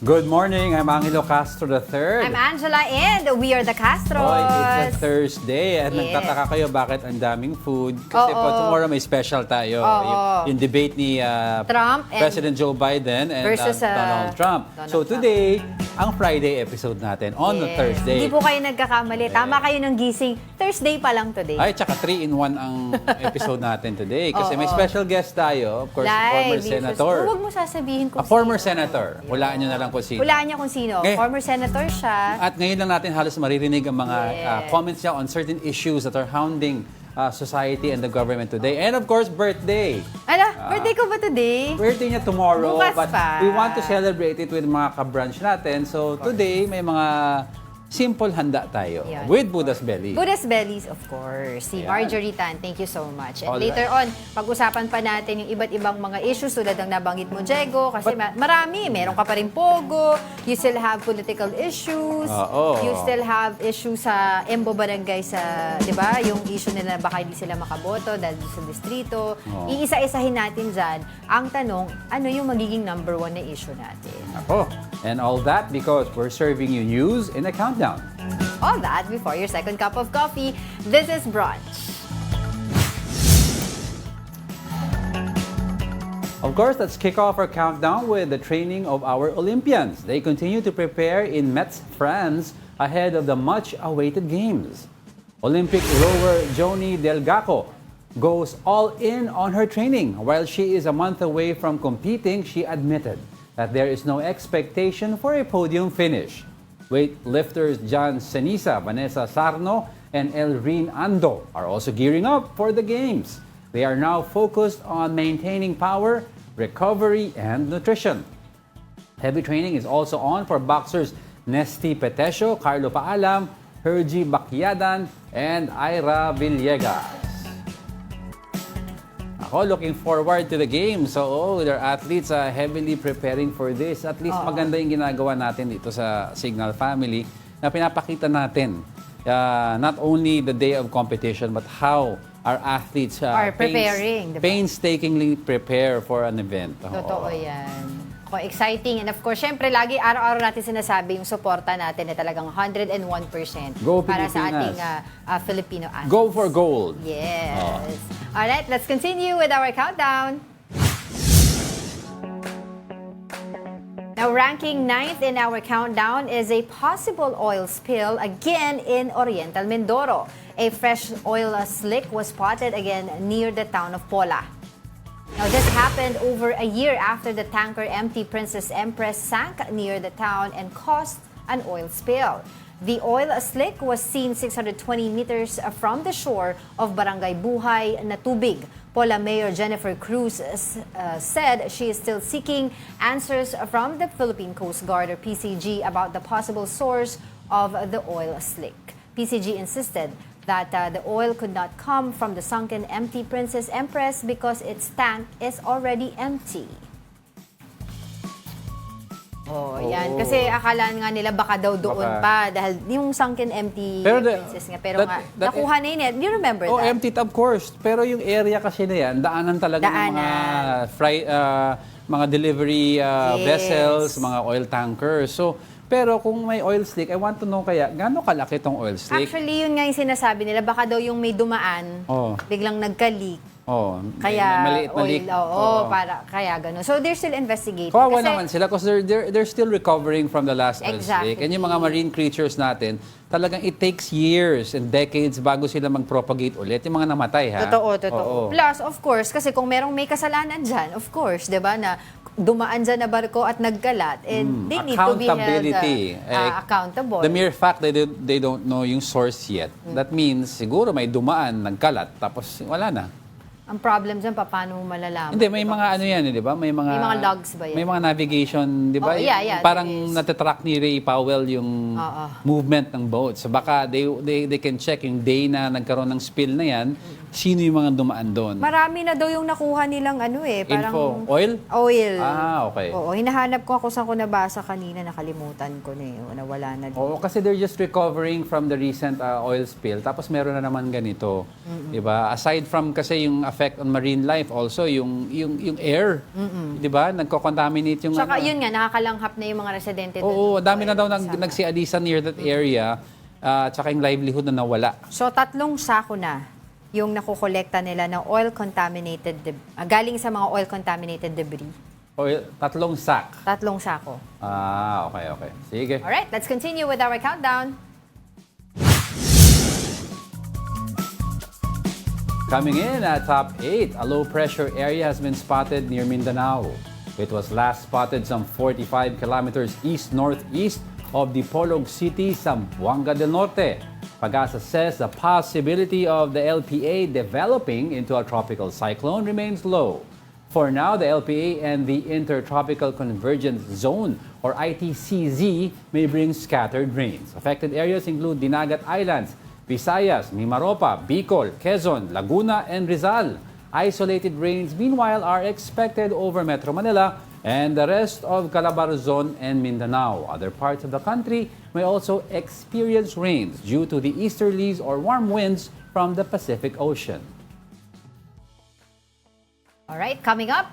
Good morning, I'm Angelo Castro III. I'm Angela and we are the Castros. It's a Thursday at nagtataka kayo bakit ang daming food. Kasi po tomorrow may special tayo. Yung debate ni Trump President Joe Biden and versus, Donald Trump. So today, ang Friday episode natin on the Thursday. Hindi po kayo nagkakamali. Tama kayo ng gising. Thursday pa lang today. Ay, tsaka 3-in-1 ang episode natin today. Kasi may special guest tayo. Of course, former senator. Huwag mo sasabihin kung former senator. Hulaan nyo na lang kung sino. Hulaan niya kung sino. Former senator siya. At ngayon lang natin halos maririnig ang mga comments niya on certain issues that are hounding society and the government today. And of course, birthday. Birthday ko ba today? Birthday niya tomorrow. Bukas but pa. we want to celebrate it with mga ka-brunch natin. So today, may mga simple handa tayo with Buddha's Belly. Buddha's Bellies, of course. Si Marjorie Tan, thank you so much. And later on, pag-usapan pa natin yung iba't ibang mga issues tulad ng nabanggit mo, Diego. Kasi marami. Meron ka pa rin Pogo. You still have political issues. You still have issues sa Embo barangay sa, di ba? Yung issue nila baka hindi sila makaboto dahil sa distrito. Iisa-isahin natin dyan. Ang tanong, ano yung magiging number 1 na issue natin? And all that because we're serving you news in a countdown. All that before your second cup of coffee. This is Brunch. Of course, let's kick off our countdown with the training of our Olympians. They continue to prepare in Metz, France, ahead of the much-awaited Games. Olympic rower Joni Delgaco goes all in on her training. While she is a month away from competing, she admitted that there is no expectation for a podium finish. Weightlifters John Senisa, Vanessa Sarno, and Elreen Ando are also gearing up for the Games. They are now focused on maintaining power, recovery, and nutrition. Heavy training is also on for boxers Nesty Petesio, Carlo Paalam, Hergy Bacyadan, and Ira Villegas. Looking forward to the game. So, their athletes are heavily preparing for this. At least maganda yung ginagawa natin dito sa Signal Family na pinapakita natin not only the day of competition but how our athletes are preparing. Painstakingly prepare for an event. Totoo yan. Exciting. And of course, syempre, lagi araw-araw natin sinasabi yung suporta natin na talagang 101% para sa ating Filipino athletes. Go for gold. Yes. Alright, let's continue with our countdown. Now, ranking 9th in our countdown is a possible oil spill again in Oriental Mindoro. A fresh oil slick was spotted again near the town of Pola. Now, this happened over a year after the tanker MT Princess Empress sank near the town and caused an oil spill. The oil slick was seen 620 meters from the shore of Barangay Buhay, Natubig. Pola Mayor Jennifer Cruz said she is still seeking answers from the Philippine Coast Guard or PCG about the possible source of the oil slick. PCG insisted that the oil could not come from the sunken MT Princess Empress because its tank is already empty. Yan. Kasi akala nga nila baka daw doon pa dahil yung sunken MT Princess nga. Pero nakuha na yun. Do you remember that? Empty of course. Pero yung area kasi na yan, daanan talaga ng mga delivery vessels, mga oil tankers. So, pero kung may oil slick, I want to know kaya, gaano kalaki tong oil slick? Actually, yun nga yung sinasabi nila. Baka daw yung may dumaan, biglang nagka-leak. Kaya maliit. Kaya gano'n. So, they're still investigating. Kawawa naman sila because they're still recovering from the last oil slick. And yung mga marine creatures natin, talagang it takes years and decades bago sila mag-propagate ulit. Yung mga namatay, ha? Totoo. Plus, of course, kasi kung merong may kasalanan dyan, of course, di ba, na dumaan dyan na barko at nagkalat, and they need to be held accountable. The mere fact that they don't know yung source yet, that means siguro may dumaan, nagkalat, tapos wala na. Ang problem dyan, paano mo malalaman? Hindi, may mga ano yan, di ba? May mga logs ba yan? May mga navigation, di ba? Parang natitrack ni Ray Powell yung movement ng boat. So baka they can check yung day na nagkaroon ng spill na yan sino yung mga dumaan doon. Marami na daw yung nakuha nilang parang Info, oil? Oil. Okay. Oo, hinahanap ko ako saan ko nabasa kanina, nakalimutan ko na nawala na. Oo, kasi they're just recovering from the recent oil spill. Tapos meron na naman ganito. Diba? Aside from kasi yung effect on marine life, also yung air. Diba? Nagko-contaminate yung... Tsaka yun nga, nakakalanghap na yung mga residente doon. Oo, dami na daw nagsialisa near that area. Tsaka yung livelihood na nawala. So, 3 sako na yung nakukolekta nila ng oil-contaminated, galing sa mga oil-contaminated debris. Oil, 3 sack. 3 sako. Okay. Sige. Alright, let's continue with our countdown. Coming in at top 8, a low-pressure area has been spotted near Mindanao. It was last spotted some 45 kilometers east-northeast of Dipolog City, Zamboanga del Norte. Pag-asa says the possibility of the LPA developing into a tropical cyclone remains low. For now, the LPA and the Intertropical Convergence Zone, or ITCZ, may bring scattered rains. Affected areas include Dinagat Islands, Visayas, Mimaropa, Bicol, Quezon, Laguna, and Rizal. Isolated rains, meanwhile, are expected over Metro Manila and the rest of Calabarzon and Mindanao. Other parts of the country may also experience rains due to the easterlies or warm winds from the Pacific Ocean. All right, coming up.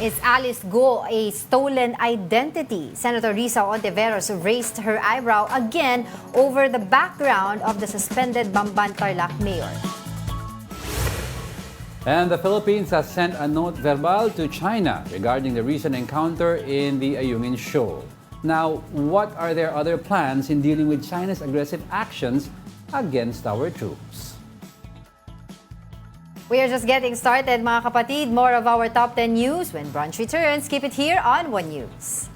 Is Alice Go a stolen identity? Senator Risa Ontiveros raised her eyebrow again over the background of the suspended Bamban Tarlac mayor. And the Philippines has sent a note verbal to China regarding the recent encounter in the Ayungin shoal. Now, what are their other plans in dealing with China's aggressive actions against our troops? We are just getting started, mga kapatid. More of our top 10 news when Brunch returns. Keep it here on One News.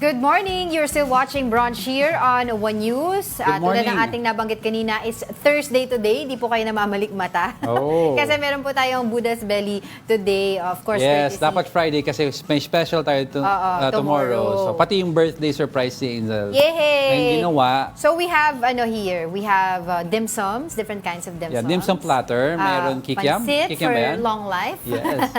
Good morning! You're still watching Brunch here on One News. Good morning. Tulad ng ating nabanggit kanina, it's Thursday today. Di po kayo namamalik mata. Oh. Kasi meron po tayong Buddha's Belly today. Of course, Yes, courtesy. dapat Friday kasi may special tayo tomorrow. So, pati yung birthday surprise ni Angel. Yay! Ang ginawa. So we have here, we have dim sums, different kinds of dim sums. Yeah, dim sum platter. Meron kikiam. Pansit Kikiam for ba yan? long life. Yes.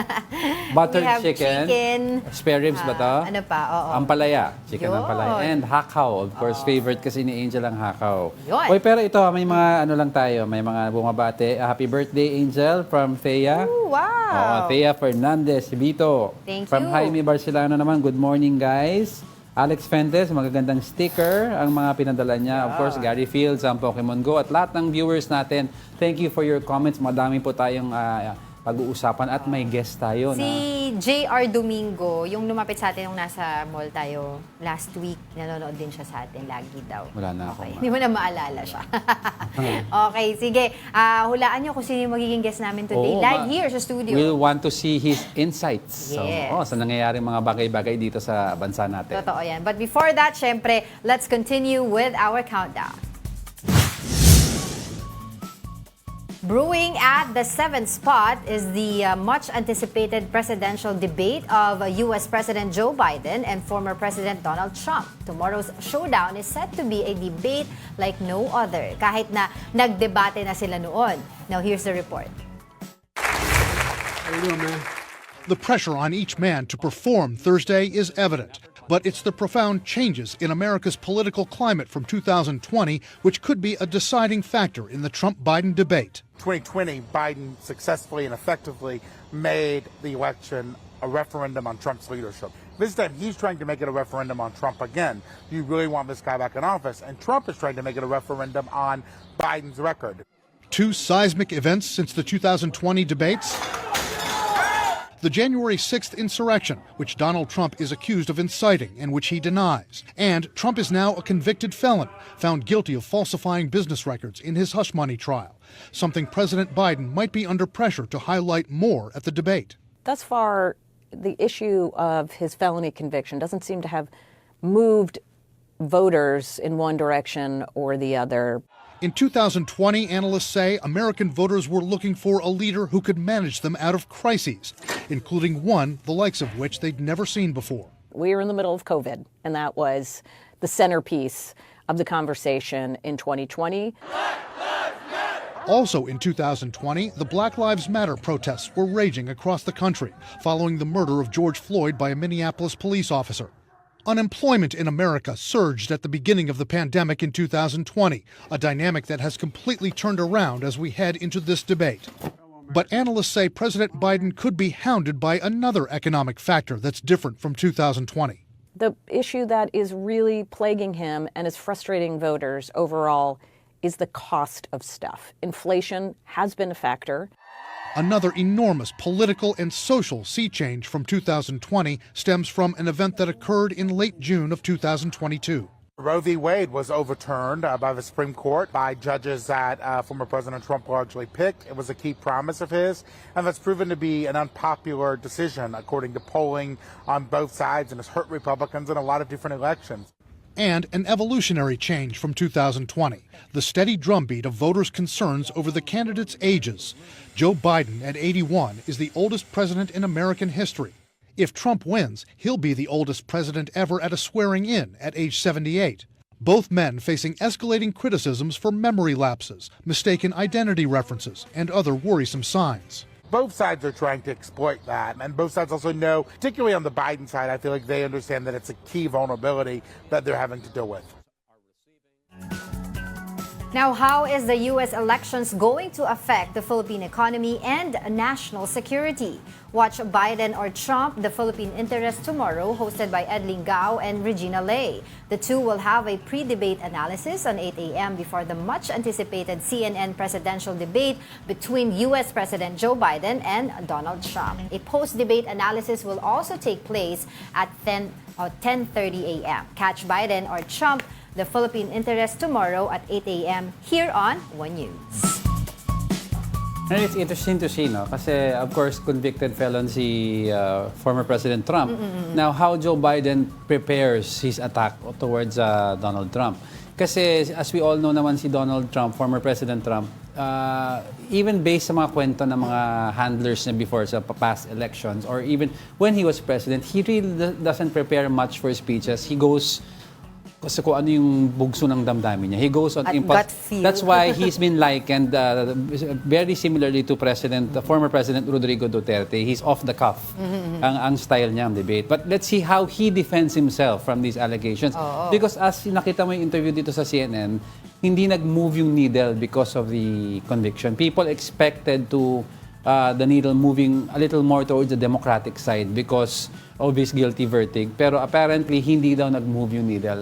Buttered We have chicken. Spare ribs ba to? Ano pa? Oo. Ampalaya. Chicken Yun. ampalaya. And hakaw. Of course, favorite kasi ni Angel ang hakaw. Yun. Oy, pero ito, may mga ano lang tayo. May mga bumabate. Happy birthday, Angel, from Thea. Ooh, wow! Thea Fernandez, Bito. Thank From you. Jaime Barcelona naman, good morning, guys. Alex Fentes, magagandang sticker ang mga pinadala niya. Of course, Gary Fields, ang Pokemon Go. At lahat ng viewers natin, thank you for your comments. Madami po tayong pag-uusapan at may guest tayo. Si JR Domingo, yung lumapit sa atin nung nasa mall tayo last week, nanonood din siya sa atin lagi daw. Wala na ako. Okay. Hindi mo na maalala siya. Okay, sige. Hulaan nyo kung sino yung magiging guest namin today. Live here sa studio. We'll want to see his insights. Yes. Sa nangyayaring mga bagay-bagay dito sa bansa natin. Totoo yan. But before that, syempre, let's continue with our countdown. Brewing at the 7th spot is the much-anticipated presidential debate of U.S. President Joe Biden and former President Donald Trump. Tomorrow's showdown is set to be a debate like no other, kahit na nagdebate na sila noon. Now, here's the report. How you doing, man? The pressure on each man to perform Thursday is evident. But it's the profound changes in America's political climate from 2020 which could be a deciding factor in the Trump-Biden debate. 2020, Biden successfully and effectively made the election a referendum on Trump's leadership. This time, he's trying to make it a referendum on Trump again. Do you really want this guy back in office? And Trump is trying to make it a referendum on Biden's record. Two seismic events since the 2020 debates. The January 6th insurrection, which Donald Trump is accused of inciting and which he denies. And Trump is now a convicted felon, found guilty of falsifying business records in his hush money trial, something President Biden might be under pressure to highlight more at the debate. Thus far, the issue of his felony conviction doesn't seem to have moved voters in one direction or the other. In 2020, analysts say American voters were looking for a leader who could manage them out of crises, including one the likes of which they'd never seen before. We were in the middle of COVID, and that was the centerpiece of the conversation in 2020. Also in 2020, the Black Lives Matter protests were raging across the country following the murder of George Floyd by a Minneapolis police officer. Unemployment in America surged at the beginning of the pandemic in 2020, a dynamic that has completely turned around as we head into this debate. But analysts say President Biden could be hounded by another economic factor that's different from 2020. The issue that is really plaguing him and is frustrating voters overall is the cost of stuff. Inflation has been a factor. Another enormous political and social sea change from 2020 stems from an event that occurred in late June of 2022. Roe v. Wade was overturned by the Supreme Court by judges that former President Trump largely picked. It was a key promise of his, and that's proven to be an unpopular decision, according to polling on both sides, and has hurt Republicans in a lot of different elections. And an evolutionary change from 2020, the steady drumbeat of voters' concerns over the candidates' ages. Joe Biden, at 81, is the oldest president in American history. If Trump wins, he'll be the oldest president ever at a swearing-in at age 78. Both men facing escalating criticisms for memory lapses, mistaken identity references, and other worrisome signs. Both sides are trying to exploit that, and both sides also know, particularly on the Biden side, I feel like they understand that it's a key vulnerability that they're having to deal with. Now, how is the U.S. elections going to affect the Philippine economy and national security? Watch Biden or Trump, the Philippine Interest tomorrow, hosted by Edling Gao and Regina Lay. The two will have a pre-debate analysis on 8 a.m. before the much-anticipated CNN presidential debate between U.S. President Joe Biden and Donald Trump. A post-debate analysis will also take place at 10:30 a.m. Catch Biden or Trump, the Philippine Interest tomorrow at 8 a.m. here on One News. And it's interesting to see, no? Kasi, of course, convicted felon si former President Trump. Now, how Joe Biden prepares his attack towards Donald Trump. Kasi, as we all know naman si Donald Trump, former President Trump, even based sa mga kwento ng mga handlers niya before sa past elections, or even when he was president, he really doesn't prepare much for speeches. He goes kasi kung ano yung bugso ng damdamin niya. He goes on impulse. That's why he's been likened very similarly to former President Rodrigo Duterte. He's off the cuff ang style niya ang debate. But let's see how he defends himself from these allegations. Because as nakita mo yung interview dito sa CNN, hindi nag-move yung needle because of the conviction. People expected the needle moving a little more towards the Democratic side because of his guilty verdict. Pero apparently, hindi daw nag-move yung needle.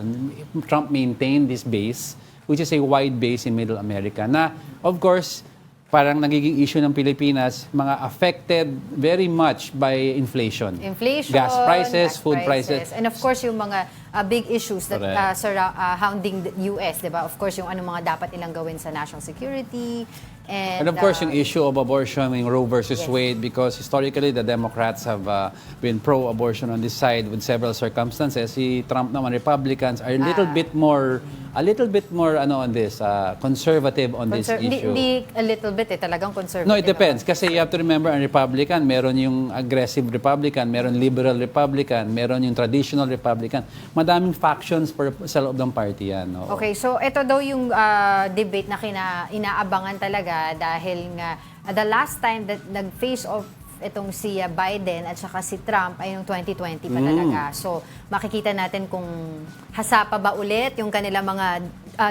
Trump maintained this base, which is a wide base in Middle America, na, of course, parang nagiging issue ng Pilipinas, mga affected very much by inflation. Gas prices, food prices. And of course, yung mga big issues that surrounding the US, diba? Of course, yung ano mga dapat nilang gawin sa national security. And of course, yung issue of abortion, yung Roe versus Wade, because historically, the Democrats have been pro-abortion on this side with several circumstances. Si Trump naman, Republicans are a little bit more on this, conservative on this issue. Hindi a little bit, talagang conservative. No, it depends. Kasi you have to remember, ang Republican, meron yung aggressive Republican, meron liberal Republican, meron yung traditional Republican. Madaming factions sa loob ng party yan. No? Okay, so ito daw yung debate na inaabangan talaga dahil nga the last time that nag-face off itong si Biden at saka si Trump ay yung 2020 pa talaga. So makikita natin kung hasa pa ba ulit yung kanilang mga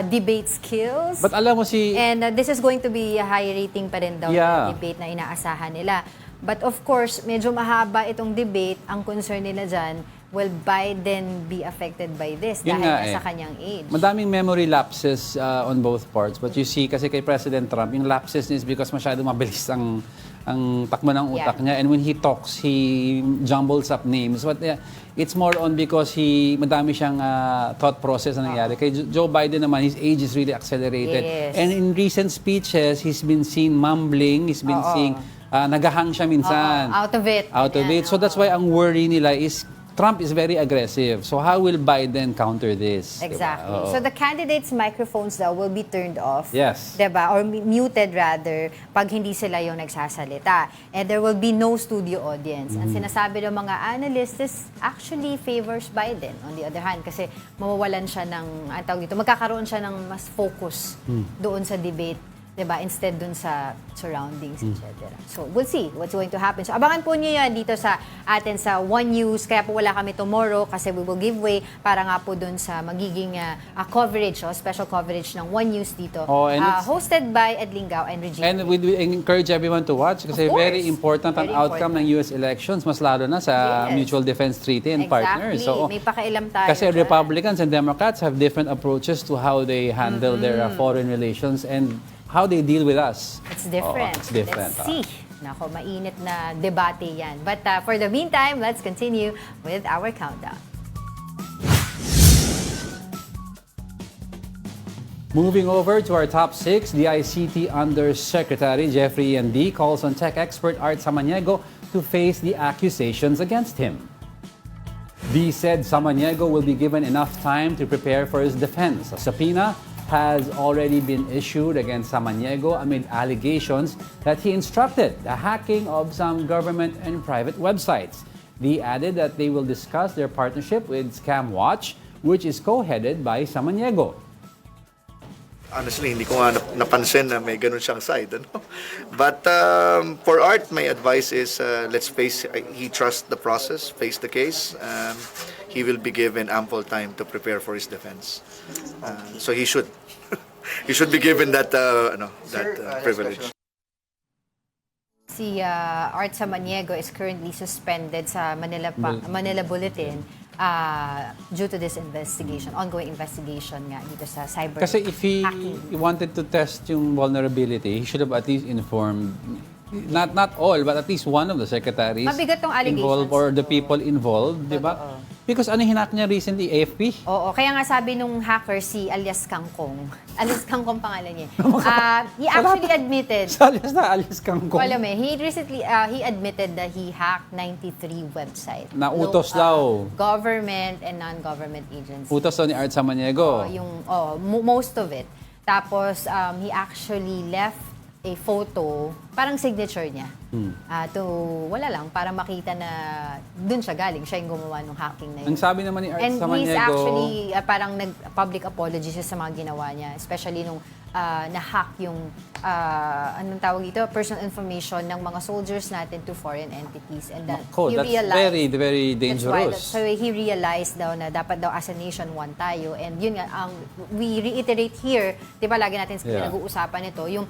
debate skills. But alam mo And this is going to be a high rating pa rin daw na debate na inaasahan nila. But of course, medyo mahaba itong debate. Ang concern nila dyan, will Biden be affected by this dahil sa kanyang age? Madaming memory lapses on both parts. But you see, kasi kay President Trump, yung lapses is because masyado mabilis ang ang takbo ng utak niya. And when he talks, he jumbles up names. But it's more on because madami siyang thought process na nangyari. Kay Joe Biden naman, his age is really accelerated. Yes. And in recent speeches, he's been seen mumbling, he's been seeing nagahang siya minsan. Out of it. Out of it. So that's why ang worry nila is Trump is very aggressive. So how will Biden counter this? Exactly. Diba? So the candidates' microphones daw will be turned off. Yes. Diba? Or muted rather, pag hindi sila yung nagsasalita. And there will be no studio audience. Ang sinasabi ng mga analysts is actually favors Biden. On the other hand, kasi mawawalan siya ng, magkakaroon siya ng mas focus doon sa debate. Diba? Instead dun sa surroundings, etc. So, we'll see what's going to happen. So, abangan po nyo yan dito sa atin sa One News. Kaya po wala kami tomorrow kasi we will give way para nga po dun sa magiging coverage, special coverage ng One News dito. Hosted by Ed Lingao and Regina. And we encourage everyone to watch kasi very important ang outcome ng US elections, mas lalo na sa Mutual Defense Treaty and partners. So, may pakialam tayo. Kasi Republicans and Democrats have different approaches to how they handle their foreign relations and how they deal with us. It's different. It's different. Let's see. Nako, mainit na debate yan. But for the meantime, let's continue with our countdown. Moving over to our top 6, the ICT Undersecretary Jeffrey E.N.D. calls on tech expert Art Samaniego to face the accusations against him. D said Samaniego will be given enough time to prepare for his defense. A subpoena has already been issued against Samaniego amid allegations that he instructed the hacking of some government and private websites. They added that they will discuss their partnership with Scam Watch, which is co-headed by Samaniego. Honestly, hindi ko nga napansin na may ganun siyang side. Ano? But for Art, my advice is let's face, he trusts the process, face the case. He will be given ample time to prepare for his defense. So he should. He should be given that privilege. Si Art Samaniego is currently suspended sa Manila Bulletin due to this investigation, ongoing investigation nga dito sa cyber Kasi if he hacking. wanted to test yung vulnerability, he should have at least informed not all, but at least one of the secretaries Mabigat tong allegations. involved or the people involved, di ba? Because ano hinak niya recently, AFP? Oo, kaya nga sabi nung hacker si alias Kangkong. Alias Kangkong pangalan niya. He actually admitted. Alias Kangkong. Alam mo, he recently he admitted that he hacked 93 websites. Nautos daw. Government and non-government agencies. Utos daw ni Art Samaniego. Most of it. Tapos he actually left a photo, parang signature niya. Wala lang, para makita na dun siya galing. Siya yung gumawa ng hacking na yun. Ang sabi naman ni Art Samaniego... And he's actually, parang nag-public apology siya sa mga ginawa niya. Especially nung na-hack yung, anong tawag dito, personal information ng mga soldiers natin to foreign entities. And that he realized... That's very dangerous. So he realized daw na dapat daw as a nation one tayo. And yun nga, we reiterate here, di ba lagi natin nag-uusapan ito, yung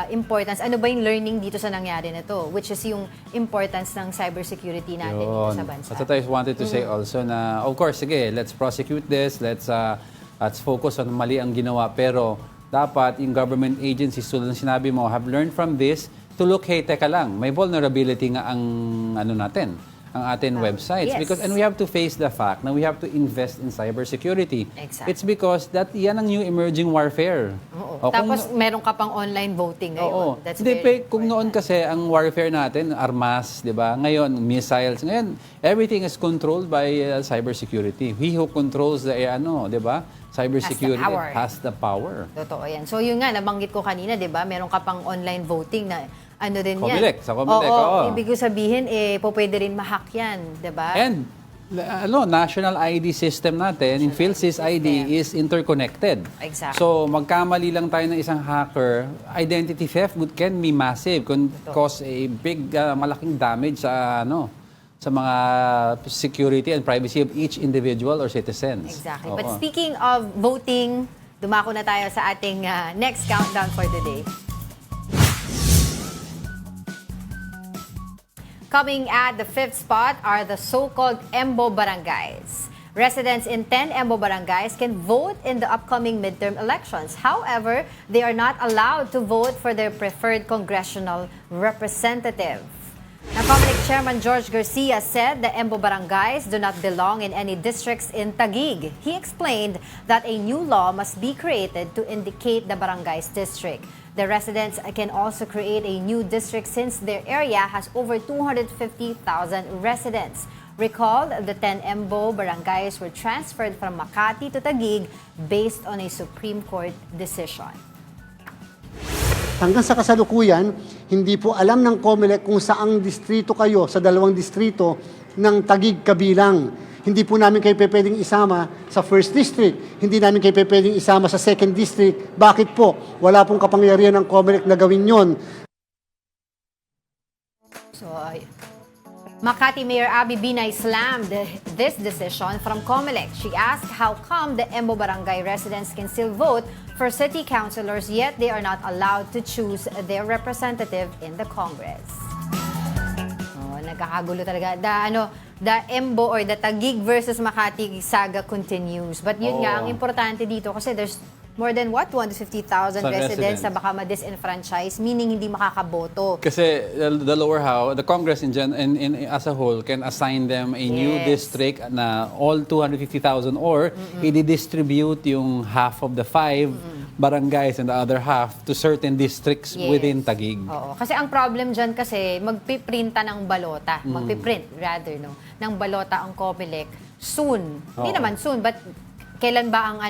importance, ano ba yung learning dito sa nangyari na to? Which is yung importance ng cybersecurity natin dito sa bansa. That's what I wanted to say also na, of course, sige, let's prosecute this, let's focus on mali ang ginawa, pero dapat yung government agencies, tulad ng sinabi mo, have learned from this to look, hey, teka lang, may vulnerability nga ang ang ating websites. Yes. And we have to face the fact na we have to invest in cybersecurity. Exactly. It's because yan ang new emerging warfare. Oo. Tapos meron ka pang online voting ngayon. That's very kung noon kasi ang warfare natin, armas, di ba? Ngayon, missiles. Ngayon, everything is controlled by cybersecurity. He who controls the, di ba? Cybersecurity has the power. Totoo yan. So yun nga, nabanggit ko kanina, di ba? Meron ka pang online voting na din Comelec, yan. sa Comelec, oo. Ibig sabihin, pwede rin ma-hack yan, di ba? And, national ID system natin, yung PhilSys ID is interconnected. Exactly. So, magkamali lang tayo ng isang hacker, identity theft can be massive, can cause a big, malaking damage sa, sa mga security and privacy of each individual or citizens. Exactly. But speaking of voting, dumako na tayo sa ating next countdown for the day. Coming at the 5th spot are the so-called Embo barangays. Residents in 10 Embo barangays can vote in the upcoming midterm elections. However, they are not allowed to vote for their preferred congressional representative. Now, Comelec Chairman George Garcia said the Embo barangays do not belong in any districts in Taguig. He explained that a new law must be created to indicate the barangay's district. The residents can also create a new district since their area has over 250,000 residents. Recall, the 10 Embo barangays were transferred from Makati to Taguig based on a Supreme Court decision. Hanggang sa kasalukuyan, hindi po alam ng COMELEC kung saang distrito kayo sa dalawang distrito ng Taguig kabilang. Hindi po namin kayo pwedeng isama sa 1st District. Hindi namin kayo pwedeng isama sa 2nd District. Bakit po? Wala pong kapangyarihan ng COMELEC na gawin yon. So, Makati Mayor Abby Binay slammed this decision from Comelec. She asked how come the Embo barangay residents can still vote for city councilors yet they are not allowed to choose their representative in the Congress. Oh, nagkakagulo talaga. The Embo or the Taguig versus Makati saga continues. But yun nga, ang importante dito kasi there's more than 250,000 residents na baka ma-disenfranchise, meaning hindi makakaboto. Kasi the lower house, the Congress as a whole can assign them a new district na all 250,000 or i-distribute yung half of the 5 barangays and the other half to certain districts within Taguig. Oo. Kasi ang problem dyan kasi magpiprinta ng balota, magpiprint rather, no, ng balota ang COMELEC soon. Hindi naman soon, but kailan ba ang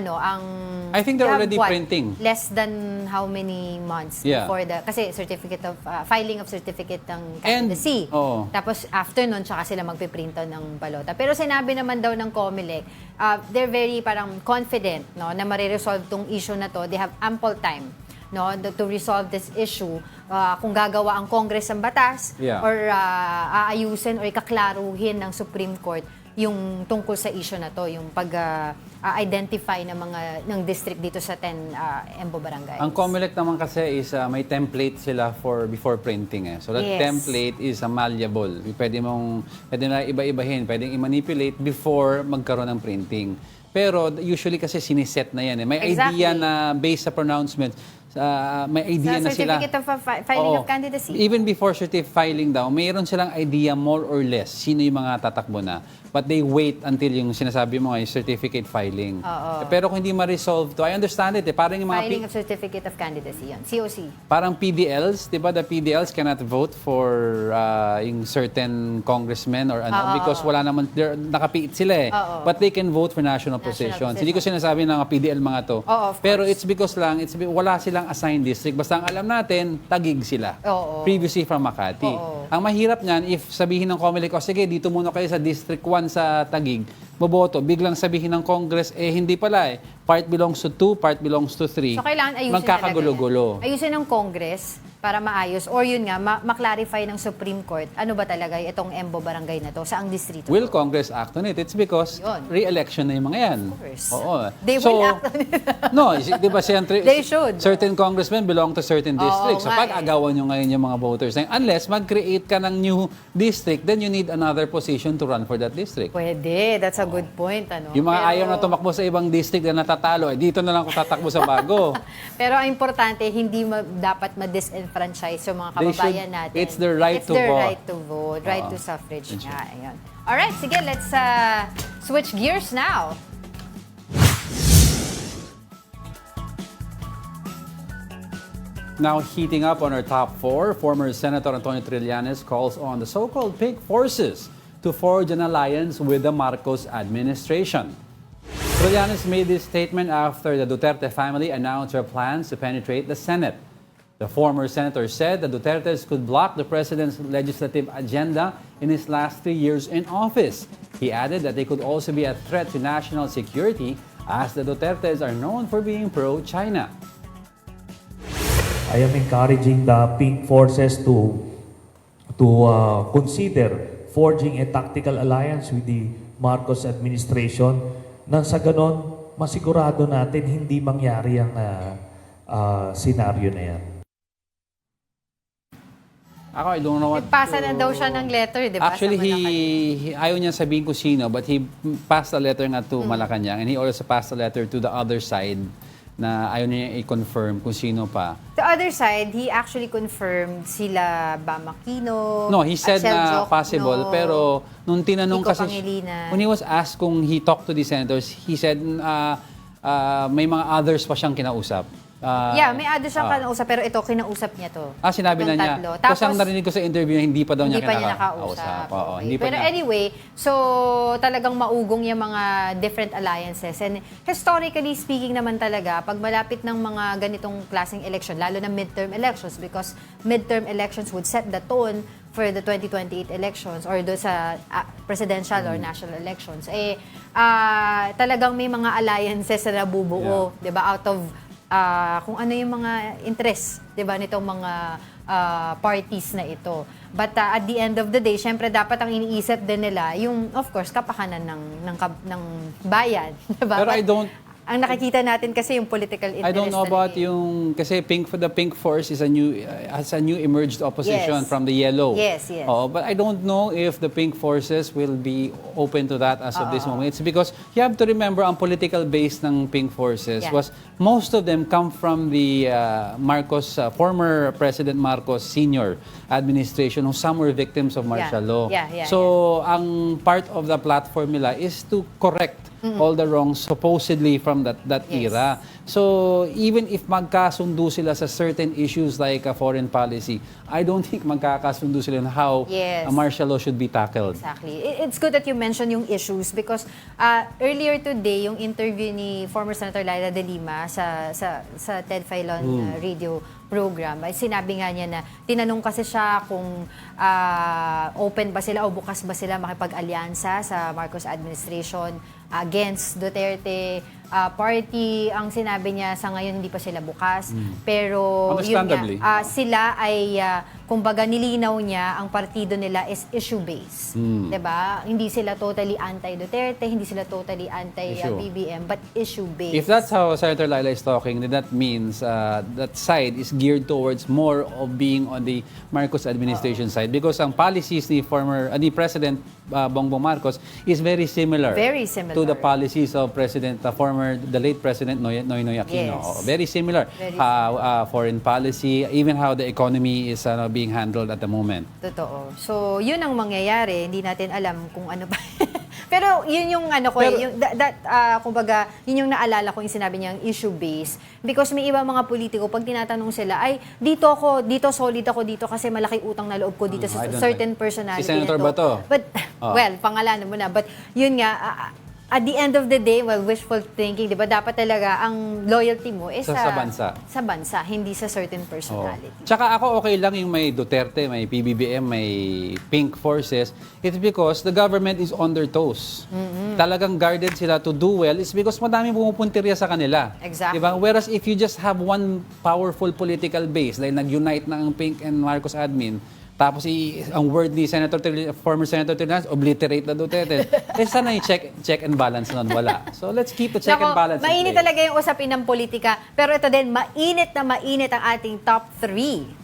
I think they're already printing. Less than how many months before kasi certificate of filing of certificate ng candidacy. Tapos after nun tsaka sila magpiprinto ng balota. Pero sinabi naman daw ng COMELEC, they're very parang confident, no, na mariresolve tong issue na to. They have ample time, no, to resolve this issue. Kung gagawa ang Congress ng batas or aayusin or ikaklaruhin ng Supreme Court yung tungkol sa issue na to, yung pag-identify ng district dito sa 10 Embo barangays. Ang COMELEC naman kasi is may template sila for before printing So that template is malleable. Pwede na iba-ibahin, pwedeng i-manipulate before magkaroon ng printing. Pero usually kasi siniset na yan. May idea na based sa pronouncement, may idea na sila. Certificate of filing of candidacy. Even before certificate filing daw, mayroon silang idea more or less sino yung mga tatakbo na. But they wait until yung sinasabi mo yung certificate filing. Pero kung hindi ma-resolve to, I understand it. Parang yung mga filing of certificate of candidacy, yan. COC. Parang PDLs, di ba? The PDLs cannot vote for yung certain congressmen or because wala naman, nakapiit sila But they can vote for national positions. Hindi ko sinasabi na mga PDL mga to. Pero it's because lang, wala silang assigned district. Basta ang alam natin, Taguig sila. Previously from Makati. Ang mahirap niyan, if sabihin ng COMELEC, sige, dito muna kayo sa District 1 sa Taguig, boboto, biglang sabihin ng Congress, hindi pala part belongs to 2, part belongs to 3. So, kailangan ayusin magkakagulo-gulo. Ayusin ng Congress para maayos. Or yun nga, ma-clarify ng Supreme Court, ano ba talaga itong Embo barangay na to, saang distrito? Will Congress act on it? It's because re-election na yung mga yan. Of course. They will act on it. No, di ba They should. Certain congressmen belong to certain districts. So pag-agawan nyo ngayon yung mga voters, unless mag-create ka ng new district, then you need another position to run for that district. Pwede. That's a good point. Yung mga ayaw na tumakbo sa ibang district na natatalo, dito na lang ako tatakbo sa bago. Pero ang importante, hindi dapat ma-disenfranchise yung mga kababayan natin. It's their right to vote. It's their right to vote, right to suffrage nga. Ayun. Alright, sige, let's switch gears now. Now heating up on our top 4, former Senator Antonio Trillanes calls on the so-called pink forces to forge an alliance with the Marcos administration. Trillanes made this statement after the Duterte family announced their plans to penetrate the Senate. The former senator said the Dutertes could block the president's legislative agenda in his last 3 years in office. He added that they could also be a threat to national security as the Dutertes are known for being pro-China. I am encouraging the pink forces to consider forging a tactical alliance with the Marcos administration nang sa ganon masigurado natin hindi mangyari ang senaryo na yan. Ako, I don't know what Nagpasa na daw siya ng letter, di ba? Actually, sa Malacanang. ayaw niya sabihin kung sino, but he passed a letter nga to Malacanang, and he also passed a letter to the other side na ayaw niya i-confirm kung sino pa. The other side, he actually confirmed sila Bamakino. No, he said na Arcel possible, Jokno, pero nung tinanong Kiko kasi, Pangilinan. when he was asked kung he talked to the senators, he said may mga others pa siyang kinausap. Yeah, may others siyang kinausap, pero ito, kinausap niya to. Sinabi na Itong niya. tatlo. Kasi ang narinig ko sa interview, hindi pa daw Hindi niya pa niya nakausap. Oo, Okay. hindi pa Pero niya. anyway, so talagang maugong yung mga different alliances. And historically speaking naman talaga, pag malapit ng mga ganitong klaseng election, lalo na midterm elections, because midterm elections would set the tone for the 2028 elections or do sa presidential or national elections, talagang may mga alliances na nabubuo, di ba, out of kung ano yung mga interest, 'di ba, nitong mga parties na ito. But at the end of the day, syempre dapat ang iniisip din nila yung, of course, kapakanan ng bayan, 'di ba? Pero ang nakikita natin kasi yung political interest. I don't know about talaga. yung kasi the Pink Force is has a new emerged opposition Yes. from the yellow. Yes. But I don't know if the Pink Forces will be open to that as of this moment. It's because you have to remember ang political base ng Pink Forces was most of them come from the former President Marcos Sr. administration, who some were victims of martial law. So ang part of the platform nila is to correct all the wrongs supposedly from that era. So even if magkasundo sila sa certain issues like foreign policy, I don't think magkakasundo sila on how martial law should be tackled. Exactly. It's good that you mentioned yung issues because earlier today, yung interview ni former Senator Laila de Lima sa Ted Filon radio program, ay sinabi nga niya na tinanong kasi siya kung open ba sila o bukas ba sila makipag-alyansa sa Marcos administration against Duterte party. Ang sinabi niya sa ngayon hindi pa sila bukas, pero yun nga, sila ay kumbaga nilinaw niya ang partido nila is issue-based. 'Di ba? Hindi sila totally anti-Duterte, hindi sila totally anti-BBM, but issue-based. If that's how Senator Laila is talking, then that means that side is geared towards more of being on the Marcos administration side, because ang policies ni President Bongbong Marcos is very similar to the policies of the late President Noynoy Aquino. Yes. Very similar. Foreign policy, even how the economy is being handled at the moment. Totoo. So, yun ang mangyayari. Hindi natin alam kung ano ba. Pero yun yung kumbaga, yun yung naalala ko yung sinabi niyang issue-based. Because may ibang mga politiko, pag tinatanong sila, ay, dito solid ako dito kasi malaki utang na loob ko dito sa certain personality. Si Senator na to. Bato. But, well, pangalanan mo na. But yun nga, at the end of the day, well, wishful thinking, di ba? Dapat talaga ang loyalty mo is sa bansa. Sa bansa, hindi sa certain personality. Tsaka ako okay lang yung may Duterte, may PBBM, may Pink Forces. It's because the government is on their toes. Talagang guarded sila to do well. It's because madaming pumupuntirya sa kanila. Exactly. Diba? Whereas if you just have one powerful political base, like nag-unite na ang Pink and Marcos admin, tapos ang word ni former Senator Trillanes, obliterate na Duterte. Sana yung check and balance nun, wala. So let's keep the check and balance. Mainit talaga yung usapin ng politika. Pero ito din, mainit na mainit ang ating top 3.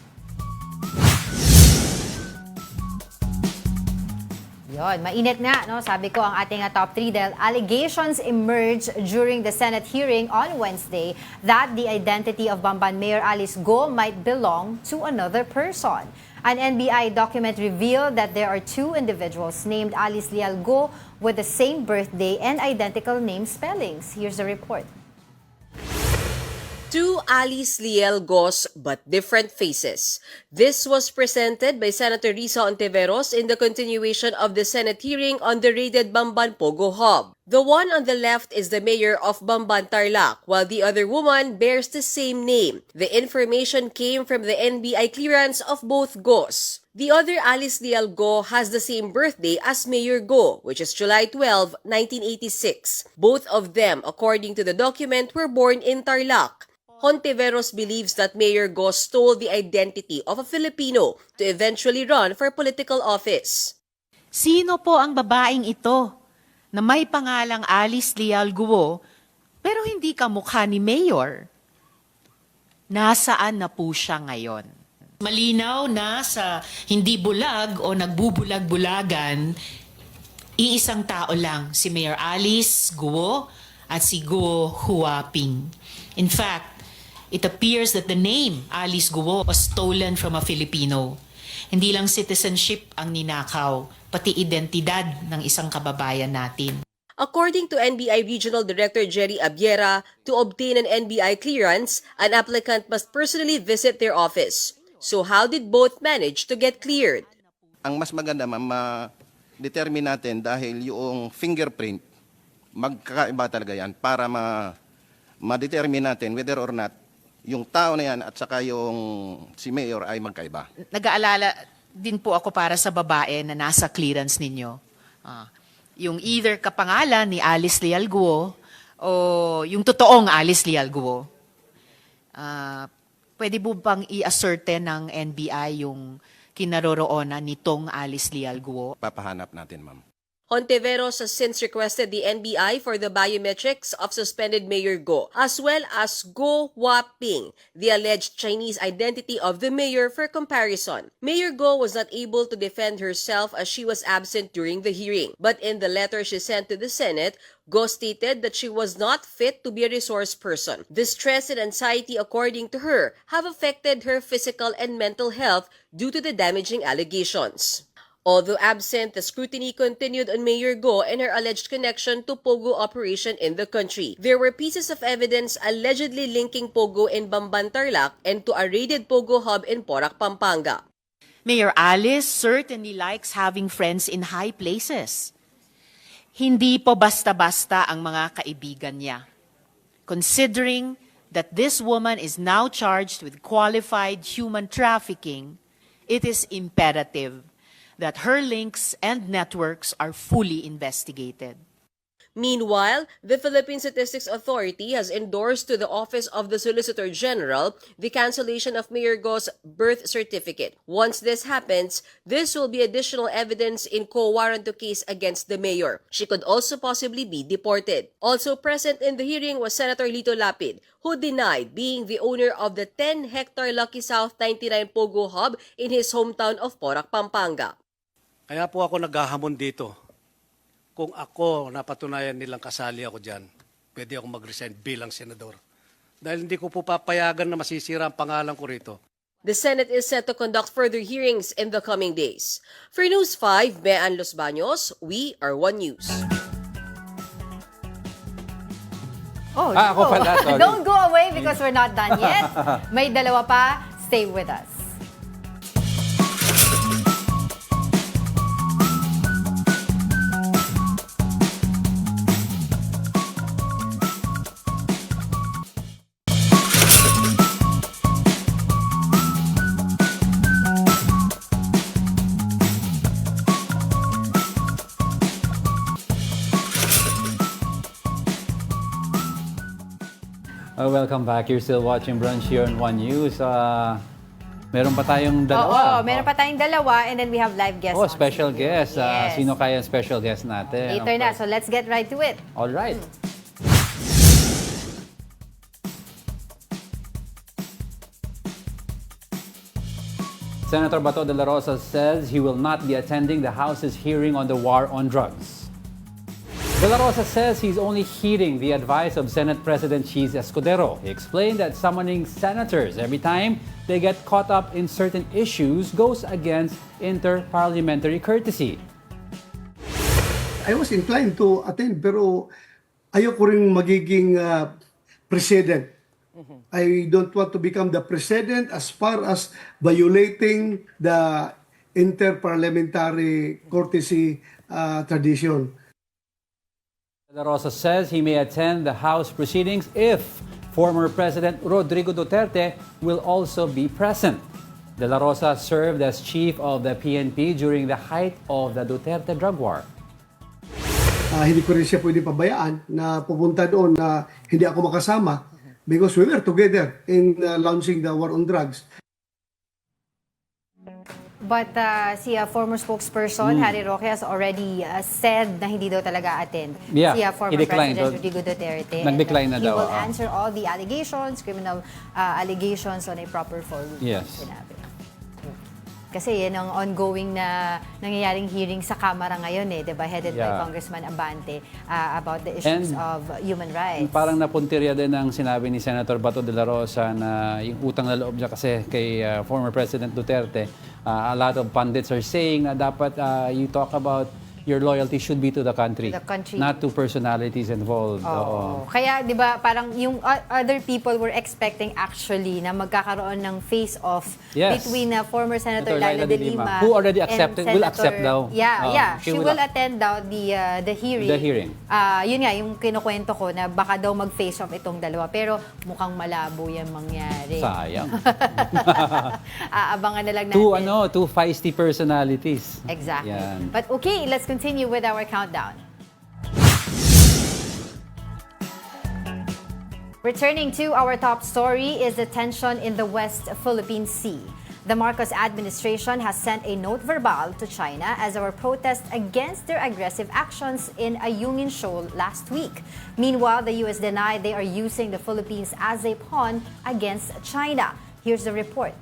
Yon, mainit nga, no? Sabi ko ang ating top 3 dahil allegations emerged during the Senate hearing on Wednesday that the identity of Bamban Mayor Alice Go might belong to another person. An NBI document revealed that there are 2 individuals named Alice Leal Go with the same birthday and identical name spellings. Here's the report. 2 Alice Liel Gos but different faces. This was presented by Senator Risa Ontiveros in the continuation of the Senate hearing on the raided Bamban Pogo Hub. The one on the left is the mayor of Bamban Tarlac, while the other woman bears the same name. The information came from the NBI clearance of both Gos. The other Alice Liel Go has the same birthday as Mayor Go, which is July 12, 1986. Both of them, according to the document, were born in Tarlac. Hontiveros believes that Mayor Go stole the identity of a Filipino to eventually run for political office. Sino po ang babaeng ito na may pangalang Alice Leal Guo pero hindi kamukha ni Mayor? Nasaan na po siya ngayon? Malinaw na sa hindi bulag o nagbubulag-bulagan, iisang tao lang, si Mayor Alice Guo at si Guo Huaping. In fact, it appears that the name Alice Guo was stolen from a Filipino. Hindi lang citizenship ang ninakaw, pati identidad ng isang kababayan natin. According to NBI Regional Director Jerry Abiera, to obtain an NBI clearance, an applicant must personally visit their office. So how did both manage to get cleared? Ang mas maganda, ma'am, ma-determine natin dahil yung fingerprint, magkakaiba talaga yan para ma-determine natin whether or not yung tao na yan at saka yung si Mayor ay magkaiba. Nag-aalala din po ako para sa babae na nasa clearance ninyo. Yung either kapangalan ni Alice Leal Guo o yung totoong Alice Leal Guo. Pwede po bang i-ascertain ng NBI yung kinaroroonan nitong Alice Leal Guo? Papahanap natin, ma'am. Hontiveros has since requested the NBI for the biometrics of suspended Mayor Go, as well as Go Huaping, the alleged Chinese identity of the mayor, for comparison. Mayor Go was not able to defend herself as she was absent during the hearing, but in the letter she sent to the Senate, Go stated that she was not fit to be a resource person. The stress and anxiety, according to her, have affected her physical and mental health due to the damaging allegations. Although absent, the scrutiny continued on Mayor Go and her alleged connection to Pogo operation in the country. There were pieces of evidence allegedly linking Pogo in Bamban, Tarlac and to a raided Pogo hub in Porac, Pampanga. Mayor Alice certainly likes having friends in high places. Hindi po basta-basta ang mga kaibigan niya. Considering that this woman is now charged with qualified human trafficking, it is imperative that her links and networks are fully investigated. Meanwhile, the Philippine Statistics Authority has endorsed to the Office of the Solicitor General the cancellation of Mayor Go's birth certificate. Once this happens, this will be additional evidence in quo warranto case against the mayor. She could also possibly be deported. Also present in the hearing was Senator Lito Lapid, who denied being the owner of the 10-hectare Lucky South 99 Pogo hub in his hometown of Porac, Pampanga. Kaya po ako naghahamon dito. Kung ako napatunayan nilang kasali ako dyan, pwede ako mag-resign bilang senador. Dahil hindi ko po papayagan na masisira ang pangalan ko rito. The Senate is set to conduct further hearings in the coming days. For News 5, Bean Los Baños, we are One News. Ako pala, sorry. Don't go away because we're not done yet. May dalawa pa. Stay with us. Welcome back. You're still watching Brunch here on One News. Meron pa tayong dalawa. Oo, meron pa tayong dalawa and then we have live guests. Oh, special guest. Yes. Sino kaya ang special guest natin? Later na, so let's get right to it. All right. Senator Bato de la Rosa says he will not be attending the House's hearing on the war on drugs. De la Rosa says he's only heeding the advice of Senate President Cheese Escudero. He explained that summoning senators every time they get caught up in certain issues goes against inter-parliamentary courtesy. I was inclined to attend pero ayoko rin magiging president. I don't want to become the president as far as violating the inter-parliamentary courtesy tradition. De la Rosa says he may attend the House proceedings if former President Rodrigo Duterte will also be present. De la Rosa served as chief of the PNP during the height of the Duterte drug war. Hindi ko rin siya pwede pabayaan na pupunta doon na hindi ako makasama because we were together in launching the war on drugs. But si former spokesperson, Harry Roque, has already said na hindi daw talaga attend. Yeah, Si former President Rodrigo Duterte. Nag-decline na He daw. will answer all the allegations, criminal allegations on a proper forum. Yes. Sinabi. Kasi yan ang ongoing na nangyayaring hearing sa Kamara ngayon diba? Headed by Yeah. Congressman Abante about the issues of human rights. Parang napuntirya din ang sinabi ni Senator Bato de la Rosa na yung utang na loob niya kasi kay former President Duterte, a lot of pundits are saying na dapat you talk about your loyalty should be to the country, not to personalities involved. Oo. Kaya 'di ba parang yung other people were expecting actually na magkakaroon ng face-off between former Senator Laila de Lima who already accepted, and will accept daw. She will attend daw the hearing. The hearing. Yun nga yung kinukwento ko na baka daw mag-face-off itong dalawa pero mukhang malabo yan mangyari. Sayang. Abangan na lang natin. Two feisty personalities. Exactly. Yan. But okay, let's continue with our countdown. Returning to our top story is the tension in the West Philippine Sea. The Marcos administration has sent a note verbal to China as our protest against their aggressive actions in Ayungin Shoal last week. Meanwhile, the U.S. denied they are using the Philippines as a pawn against China. Here's the report.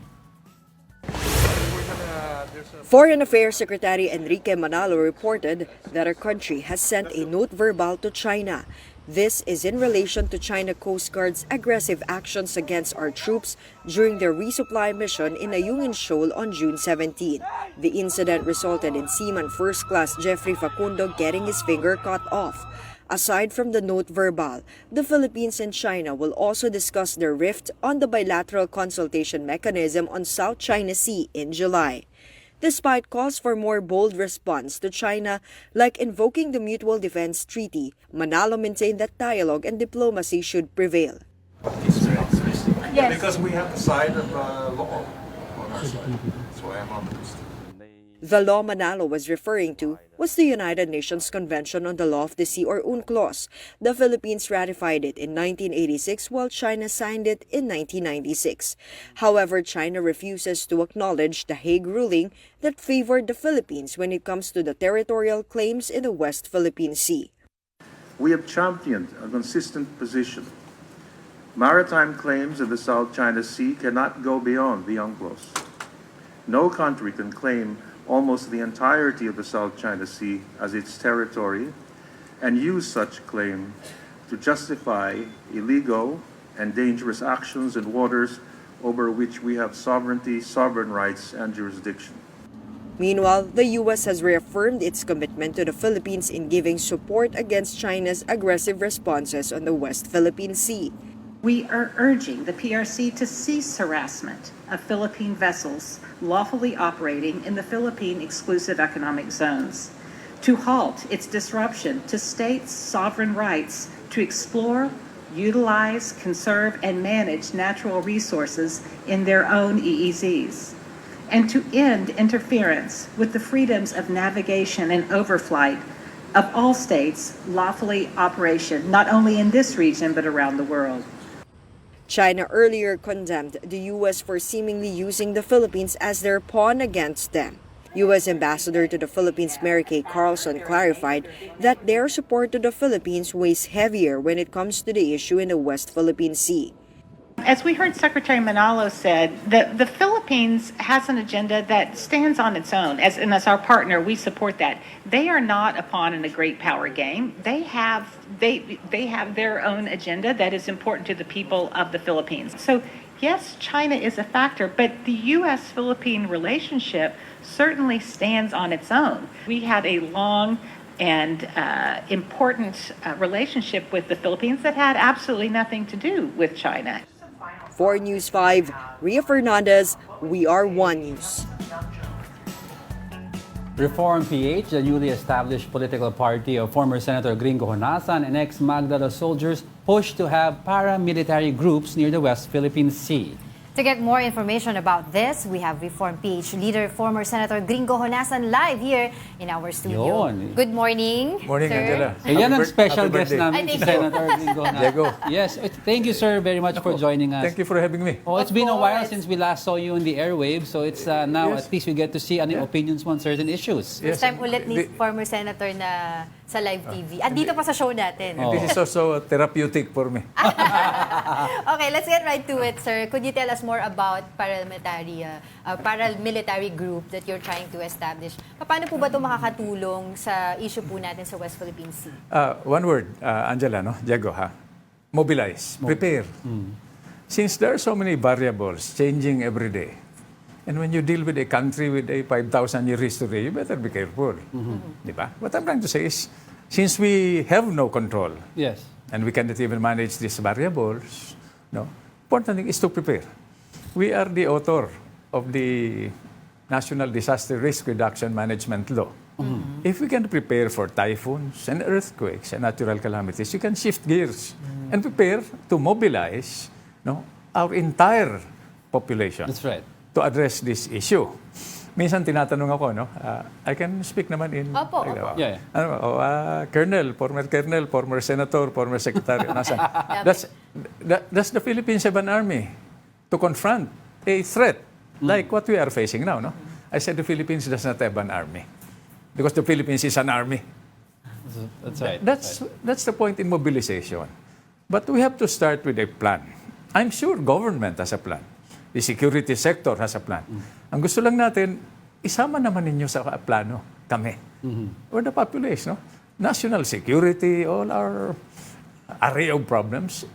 Foreign Affairs Secretary Enrique Manalo reported that our country has sent a note verbal to China. This is in relation to China Coast Guard's aggressive actions against our troops during their resupply mission in Ayungin Shoal on June 17. The incident resulted in Seaman First Class Jeffrey Facundo getting his finger cut off. Aside from the note verbal, the Philippines and China will also discuss their rift on the bilateral consultation mechanism on South China Sea in July. Despite calls for more bold response to China, like invoking the Mutual Defense Treaty, Manalo maintained that dialogue and diplomacy should prevail. Yes. Because we have the side of law on our side. So I am optimistic. The law Manalo was referring to was the United Nations Convention on the Law of the Sea or UNCLOS. The Philippines ratified it in 1986 while China signed it in 1996. However, China refuses to acknowledge the Hague ruling that favored the Philippines when it comes to the territorial claims in the West Philippine Sea. We have championed a consistent position. Maritime claims in the South China Sea cannot go beyond the UNCLOS. No country can claim almost the entirety of the South China Sea as its territory and use such claim to justify illegal and dangerous actions in waters over which we have sovereignty, sovereign rights, and jurisdiction. Meanwhile, the U.S. has reaffirmed its commitment to the Philippines in giving support against China's aggressive responses on the West Philippine Sea. We are urging the PRC to cease harassment of Philippine vessels lawfully operating in the Philippine exclusive economic zones, to halt its disruption to states' sovereign rights to explore, utilize, conserve, and manage natural resources in their own EEZs, and to end interference with the freedoms of navigation and overflight of all states' lawfully operation, not only in this region but around the world. China earlier condemned the U.S. for seemingly using the Philippines as their pawn against them. U.S. Ambassador to the Philippines Mary Kay Carlson clarified that their support to the Philippines weighs heavier when it comes to the issue in the West Philippine Sea. As we heard Secretary Manalo said, the Philippines has an agenda that stands on its own. As our partner, we support that. They are not a pawn in a great power game. They have their own agenda that is important to the people of the Philippines. So yes, China is a factor, but the U.S.-Philippine relationship certainly stands on its own. We had a long and important relationship with the Philippines that had absolutely nothing to do with China. For News 5, Ria Fernandez, We Are One News. Reform PH, the newly established political party of former Senator Gringo Honasan and ex-Magdala soldiers, push to have paramilitary groups near the West Philippine Sea. To get more information about this, we have Reform PH leader, former Senator Gringo Honasan, live here in our studio. Yun. Good morning, Morning, sir. Angela. Yan ang special Happy guest birthday. namin, si Senator Gringo Honasan. Yes, thank you sir very much for joining us. Thank you for having me. Oh, it's been a while since we last saw you on the airwaves, so it's now at least we get to see ano yung opinions mo on certain issues. First time ulit ni former Senator na sa live TV. At dito pa sa show natin. This is also therapeutic for me. Okay, Okay, let's get right to it, sir. Could you tell us more about paramilitary group that you're trying to establish? Paano po ba ito makakatulong sa issue po natin sa West Philippine Sea? One word, Angela, no? Diego, ha? Mobilize, prepare. Since there are so many variables changing every day, and when you deal with a country with a 5,000-year history, you better be careful. Di ba? What I'm trying to say is, since we have no control, Yes. and we cannot even manage these variables, no, important thing is to prepare. We are the author of the National Disaster Risk Reduction Management Law. If we can prepare for typhoons and earthquakes and natural calamities, you can shift gears and prepare to mobilize, no, our entire population. That's right. To address this issue. Minsan tinatanong ako, no? I can speak naman in... Opo. Yeah. Colonel, former senator, former secretary. Does the Philippines have an army to confront a threat like what we are facing now, no? I said the Philippines does not have an army because the Philippines is an army. That's right. That's the point in mobilization. But we have to start with a plan. I'm sure government has a plan. The security sector has a plan. Ang gusto lang natin, isama naman ninyo sa plano, kami. Or the population, no? National security, all our array of problems,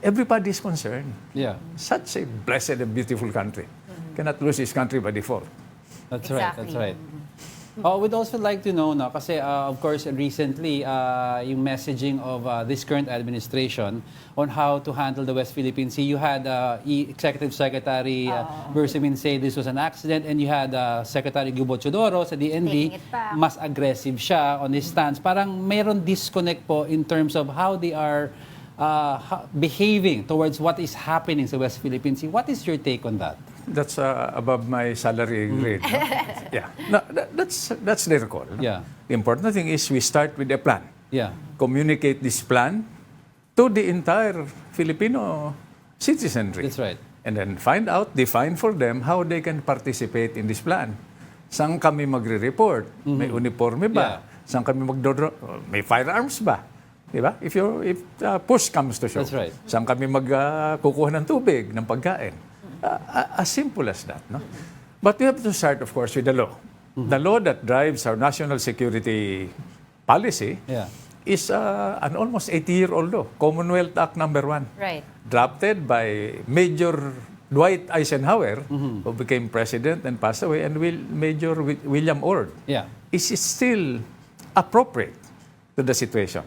everybody is concerned. Yeah. Such a blessed and beautiful country. Cannot lose this country by default. That's right. That's right. We'd also like to know, no, kasi of course recently yung messaging of this current administration on how to handle the West Philippine Sea. You had Executive Secretary Bersamin say this was an accident, and you had Secretary Gubo Chodoro sa DND, mas aggressive siya on his stance. Parang mayroon disconnect po in terms of how they are behaving towards what is happening sa West Philippine Sea. What is your take on that? That's above my salary grade. No? Yeah, no, that's their call. Yeah. The important thing is we start with a plan. Yeah. Communicate this plan to the entire Filipino citizenry. That's right. And then define for them how they can participate in this plan. Saan kami magre-report? May uniforme ba? Saan kami may firearms ba? Diba? If push comes to shove. That's right. Saan kami kukuha ng tubig, ng pagkain? As simple as that, no? But we have to start, of course, with the law. The law that drives our national security policy is an almost 80-year-old law, Commonwealth Act No. 1. Right. Drafted by Major Dwight Eisenhower, who became president and passed away, and Major William Ord. Yeah. Is still appropriate to the situation.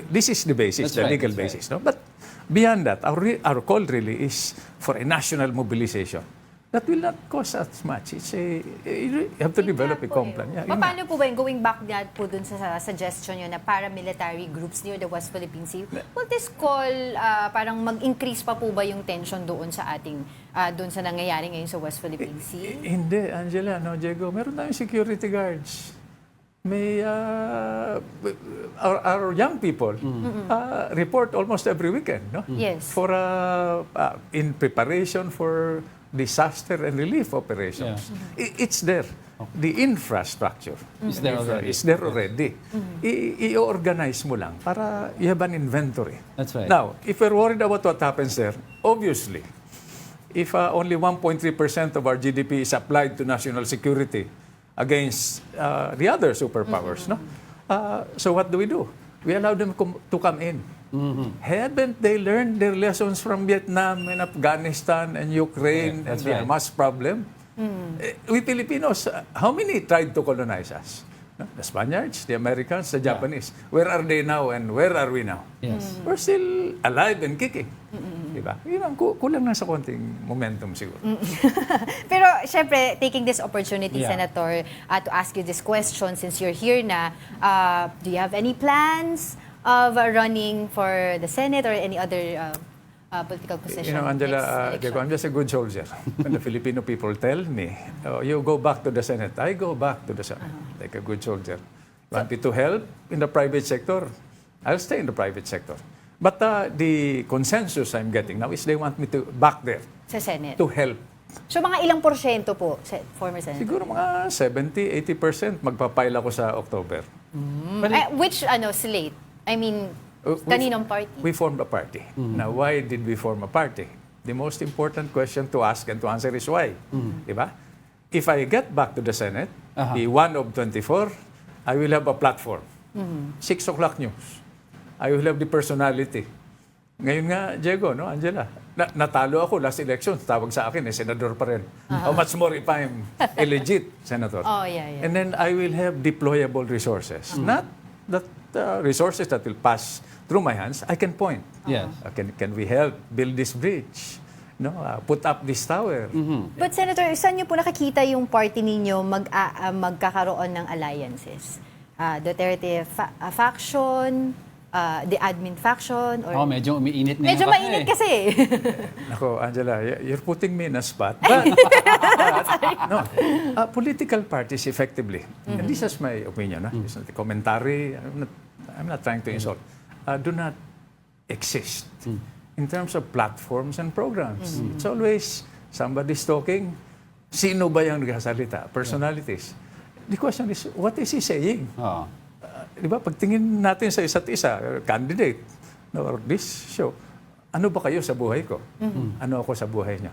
This is the basis, the legal basis. No? But beyond that, our call really is for a national mobilization. That will not cost us much. You have to develop a plan. Yeah, Paano po ba yung going back that po dun sa suggestion nyo na paramilitary groups near the West Philippine Sea? Will this call parang mag-increase pa po ba yung tension doon sa ating, doon sa nangyayari ngayon sa West Philippine Sea? Hindi, Angela, no, Diego. Meron tayong security guards. May our young people report almost every weekend, no? Yes. For in preparation for disaster and relief operations. It's there. The infrastructure is there already. Is there already. I-organize mo lang para you have an inventory. That's right. Now, if we're worried about what happens there, obviously, if only 1.3% of our GDP is applied to national security against the other superpowers, no? So what do? We allow them to come in. Haven't they learned their lessons from Vietnam and Afghanistan and Ukraine and the Hamas problem? We Filipinos, how many tried to colonize us? No? The Spaniards, the Americans, the Japanese. Where are they now and where are we now? Yes. We're still alive and kicking. Diba? Yun, kulang na sa konting momentum siguro. Pero syempre, taking this opportunity, Senator, to ask you this question since you're here na, do you have any plans of running for the Senate or any other political position? You know, Angela, I'm just a good soldier. When the Filipino people tell me, you go back to the Senate, I go back to the Senate like a good soldier. Want me to help in the private sector? I'll stay in the private sector. But the consensus I'm getting now is they want me to back there. Sa Senate? To help. So mga ilang porsyento po, former Senator? Siguro mga 70-80% magpapile ako sa October. Which slate? I mean, Kaninong party? We formed a party. Now, why did we form a party? The most important question to ask and to answer is why. Diba? If I get back to the Senate, the one of 24, I will have a platform. 6 o'clock news. I will have the personality. Ngayon nga, Diego, no, Angela, natalo ako last election, tawag sa akin, senador pa rin. How much more if I'm a legit senator? Oh, yeah. And then I will have deployable resources. Not that resources that will pass through my hands, I can point. Yes. Can we help build this bridge? No, put up this tower. But Senator, saan niyo po nakikita yung party ninyo magkakaroon ng alliances? Duterte faction, the admin faction? Or... medyo umiinit na Medyo mainit kasi. Nako, Angela, you're putting me in a spot. But, no, political parties effectively, and this is my opinion, it's not a commentary, I'm not trying to insult, do not exist in terms of platforms and programs. It's always somebody's talking, sino ba yung nagsasalita? Personalities. The question is, what is he saying? Di ba, pagtingin natin sa isa't isa, candidate, or this show, ano ba kayo sa buhay ko? Ano ako sa buhay niya?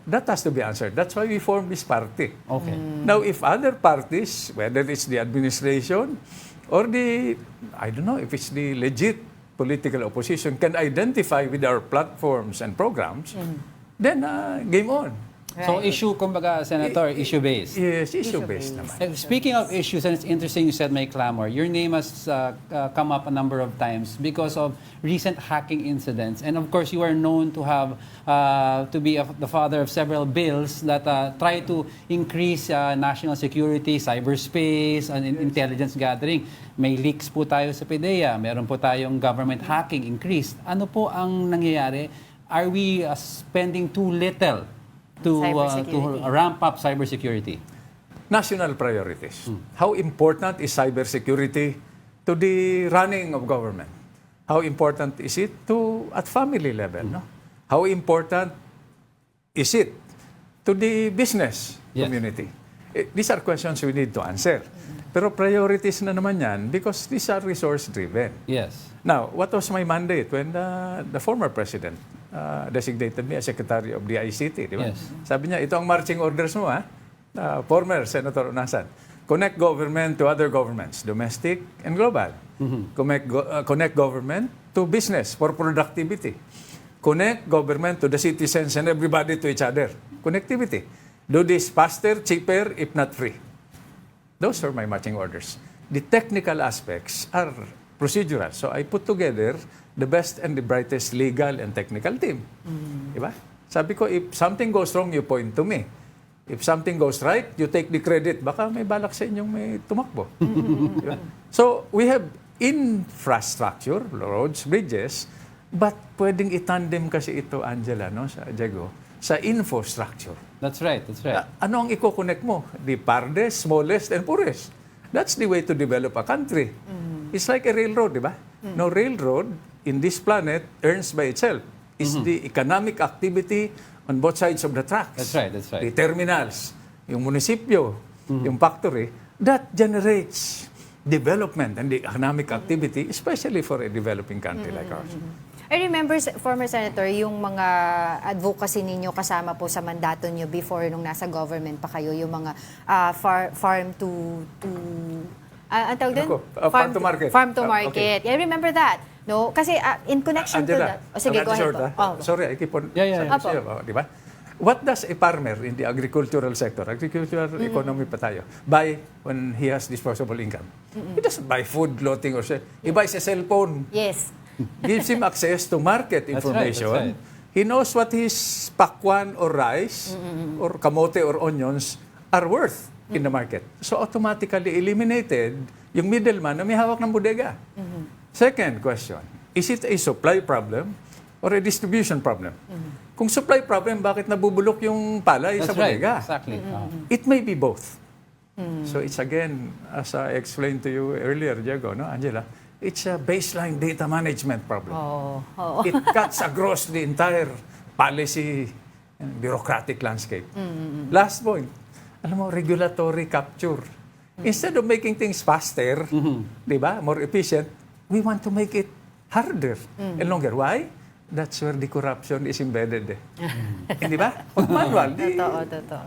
That has to be answered. That's why we formed this party. Okay. Now, if other parties, whether it's the administration or the, I don't know, if it's the legit political opposition, can identify with our platforms and programs, then game on. So issue, kumbaga, Senator, issue-based. Yes, issue-based naman. Speaking of issues, and it's interesting you said may clamor, your name has come up a number of times because of recent hacking incidents. And of course, you are known to have, to be the father of several bills that try to increase national security, cyberspace, and intelligence gathering. May leaks po tayo sa PDEA, meron po tayong government hacking increased. Ano po ang nangyayari? Are we spending too little to ramp up cybersecurity? National priorities. How important is cybersecurity to the running of government? How important is it at family level? No? How important is it to the business community? These are questions we need to answer. Pero priorities na naman yan because these are resource-driven. Yes. Now, what was my mandate when the former president designated me as Secretary of the ICT, di ba? Yes. Sabi niya, ito ang marching orders mo, former Senator Honasan. Connect government to other governments, domestic and global. Connect government to business for productivity. Connect government to the citizens and everybody to each other. Connectivity. Do this faster, cheaper, if not free. Those are my marching orders. The technical aspects are procedural. So I put together the best and the brightest legal and technical team. Diba? Sabi ko, if something goes wrong, you point to me. If something goes right, you take the credit. Baka may balak sa inyong may tumakbo. Diba? So we have infrastructure, roads, bridges, but pwedeng itandem kasi ito, Angela, no, sa Diego, sa infrastructure. That's right. Ano ang i-connect mo? The farthest, smallest, and poorest. That's the way to develop a country. It's like a railroad, di ba? No railroad in this planet earns by itself. It's the economic activity on both sides of the tracks. That's right. The terminals, yung munisipyo, yung factory, that generates development and the economic activity, especially for a developing country like ours. I remember, former Senator, yung mga advocacy ninyo kasama po sa mandato nyo before nung nasa government pa kayo, yung mga farm to ang tawag din? Farm to market. Farm to market. Okay. I remember that. No? Kasi in connection Angela, to that. Sige, go ahead po. Sorry, I keep on. Di ba? What does a farmer in the agricultural sector, agricultural economy pa tayo, buy when he has disposable income? He doesn't buy food, clothing, or shit. He buys a cell phone. Yes. Gives him access to market information. That's right. He knows what his pakwan or rice or kamote or onions are worth in the market. So automatically eliminated yung middleman na may hawak ng bodega. Second question, is it a supply problem or a distribution problem? Kung supply problem, bakit nabubulok yung palay sa bodega? Exactly. It may be both. So it's again, as I explained to you earlier, Diego, no, Angela, it's a baseline data management problem. It cuts across the entire policy and bureaucratic landscape. Last point, alam mo, regulatory capture. Instead of making things faster, di ba, more efficient, we want to make it harder and longer. Why? That's where the corruption is embedded. Hindi ba? Pag manual, di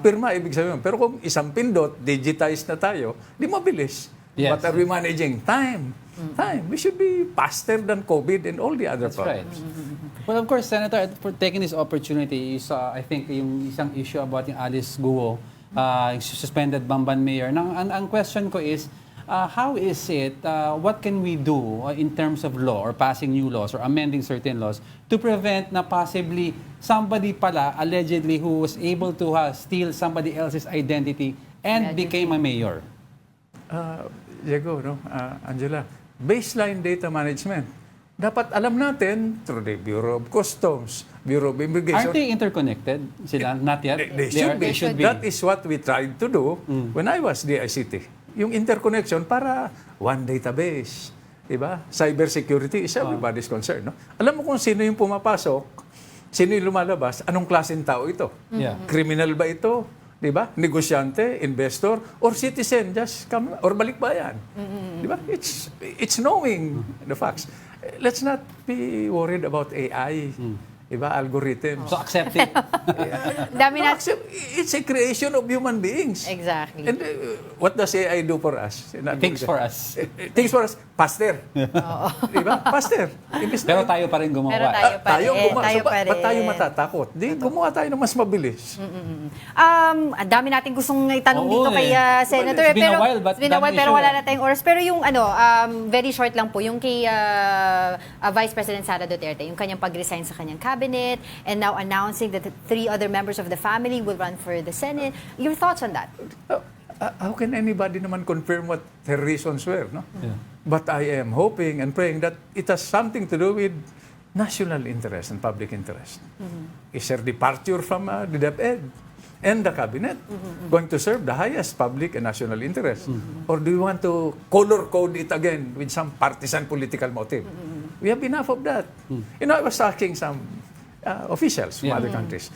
pirma, ibig sabihin. Pero kung isang pindot, digitized na tayo, di mabilis. Yes. But are we managing? Time. We should be faster than COVID and all the other problems. Right. Well, of course, Senator, for taking this opportunity, is, I think yung isang issue about yung Alice Guo, yung suspended Bamban mayor. Ang question ko is, how is it, what can we do in terms of law or passing new laws or amending certain laws to prevent na possibly somebody pala, allegedly, who was able to steal somebody else's identity and became a mayor? Diego, no? Angela, baseline data management. Dapat alam natin through the Bureau of Customs, Bureau of Immigration. Aren't they interconnected sila? Not yet? They should be. That is what we tried to do when I was the ICT. Yung interconnection para one database. Diba? Cybersecurity is everybody's concern. No? Alam mo kung sino yung pumapasok, sino yung lumalabas, anong klaseng tao ito? Criminal ba ito? Diba? Negosyante, investor, or citizen, just come, or balikbayan. Diba? It's knowing the facts. Let's not be worried about AI. Diba? Algorithms. So accept it. It's a creation of human beings. Exactly. And what does AI do for us? Thinks for us. Thinks for us. Faster. Diba? Faster. Pero tayo pa rin gumawa. Tayo pa tayo matatakot? Di, gumawa tayo ng mas mabilis. Ang dami natin gustong itanong dito kay Senator. It's been a while, but pero wala na tayong oras. Pero yung very short lang po, yung kay Vice President Sara Duterte, yung kanyang pag-resign sa kanyang cabinet, and now announcing that 3 other members of the family will run for the Senate. Your thoughts on that? How can anybody naman confirm what her reasons were, no? But I am hoping and praying that it has something to do with national interest and public interest. Is her departure from the DepEd and the cabinet going to serve the highest public and national interest? Or do you want to color code it again with some partisan political motive? We have enough of that. You know, I was asking some officials from other countries,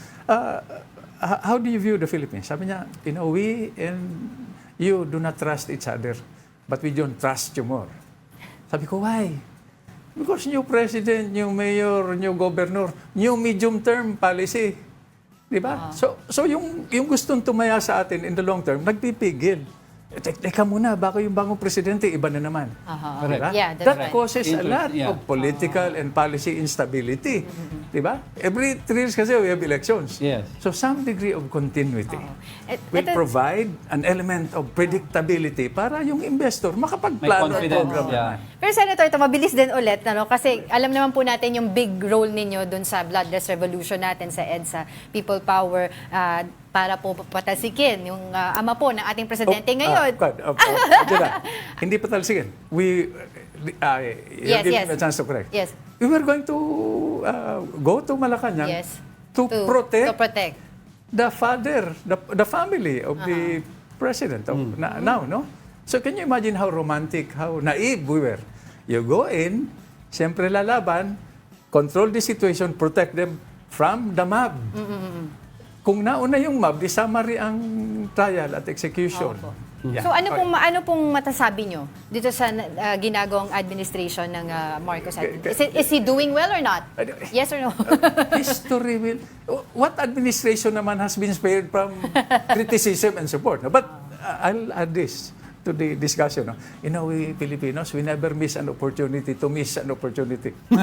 how do you view the Philippines? Sabi niya, you know, we and you do not trust each other, but we don't trust you more. Sabi ko, why? Because new president, new mayor, new governor, new medium-term policy. Diba? So yung gustong tumaya sa atin in the long term, nagpipigil. Teka muna, baka yung bagong presidente, iba na naman. Diba? Yeah, that causes a lot of political and policy instability. Diba? Every 3 years kasi we have elections. Yes. So some degree of continuity will provide an element of predictability para yung investor makapagplano ng program. Pero Senator, ito mabilis din ulit, kasi alam naman po natin yung big role ninyo dun sa bloodless revolution natin sa EDSA, People Power, para po patasikin yung ama po ng ating presidente ngayon. Hindi patalsikin. You give me a chance to correct. Yes. We were going to go to Malacanang to protect the father, the family of the president of now, no? So can you imagine how romantic, how naive we were? You go in, siyempre lalaban, control the situation, protect them from the mob. Kung nauna yung mob, di summary ang trial at execution. So ano pong matasabi nyo dito sa ginagawang administration ng Marcos administration? Is he doing well or not? Yes or no? History will... What administration naman has been spared from criticism and support? But I'll add this to the discussion. You know, we Filipinos, we never miss an opportunity to miss an opportunity. Totoo.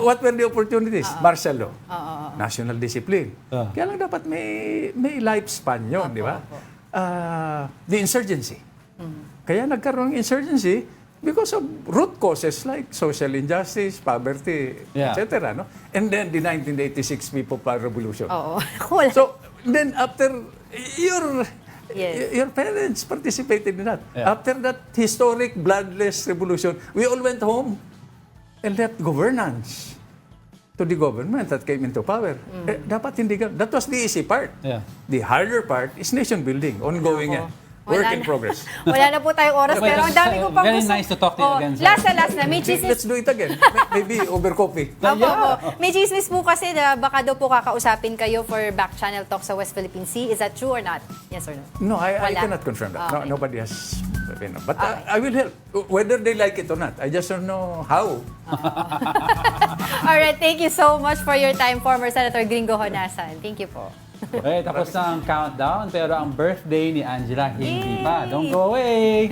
What were the opportunities? Martial law. National discipline. Kaya lang dapat may lifespan yun, di ba? The insurgency. Kaya nagkaroon ng insurgency because of root causes like social injustice, poverty, etc. No? And then the 1986 People's Revolution. So then after your parents participated in that. After that historic bloodless revolution, we all went home and left governance to the government that came into power. Dapat hindi ganun. That was the easy part. The harder part is nation building, ongoing work in progress. Wala na po tayong oras, pero ang dami ko pang gusto. Very nice to talk to you again, sir. Last na. May chismis. Let's do it again. Maybe over coffee. May chismis po kasi na baka daw po kakausapin kayo for back channel talk sa West Philippine Sea. Is that true or not? Yes or no? No, I cannot confirm that. Nobody has You know. But I will help, whether they like it or not. I just don't know how. All right, thank you so much for your time, former Senator Gringo Honasan. Thank you po. Okay, tapos na ang countdown, pero ang birthday ni Angela hindi pa. Don't go away!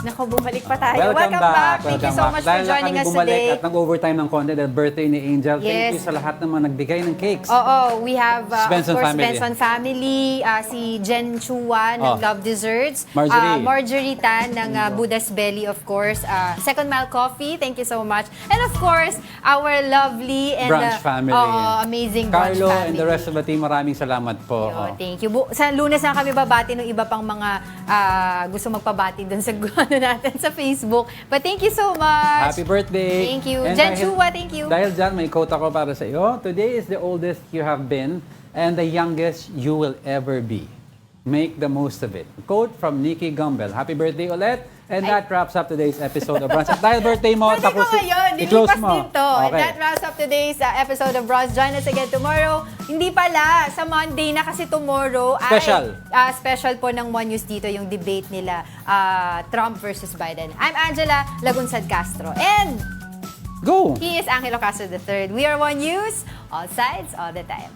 Naku, bumalik pa tayo. Welcome back. Thank you so much for joining us today. At nag-overtime ng konti dahil birthday ni Angel. Yes. Thank you sa lahat ng mga nagbigay ng cakes. Oo, we have, Benson of course, family. Benson family, si Jen Chua ng Love Desserts, Marjorie Tan ng Buddha's Belly, of course, Second Mile Coffee, thank you so much. And of course, our lovely and Brunch family. Amazing Brunch Carlo family. and the rest of the team, maraming salamat po. Thank you. Sa Lunes na kami babati ng iba pang mga gusto magpabati dun sa natin sa Facebook. But thank you so much. Happy birthday. Thank you. And Jen Chua, thank you. Dahil dyan, may quote ako para sa iyo. Today is the oldest you have been and the youngest you will ever be. Make the most of it. Quote from Nikki Gumbel. Happy birthday ulit. And that wraps up today's episode of Brunch. At dahil birthday mo, tapos i-close mo. Din to. And that wraps up today's episode of Brunch. Join us again tomorrow. Hindi pala, sa Monday na kasi tomorrow Special. ay special po ng One News dito yung debate nila Trump versus Biden. I'm Angela Lagunzad-Castro. And go! He is Angelo Castro III. We are One News, all sides, all the time.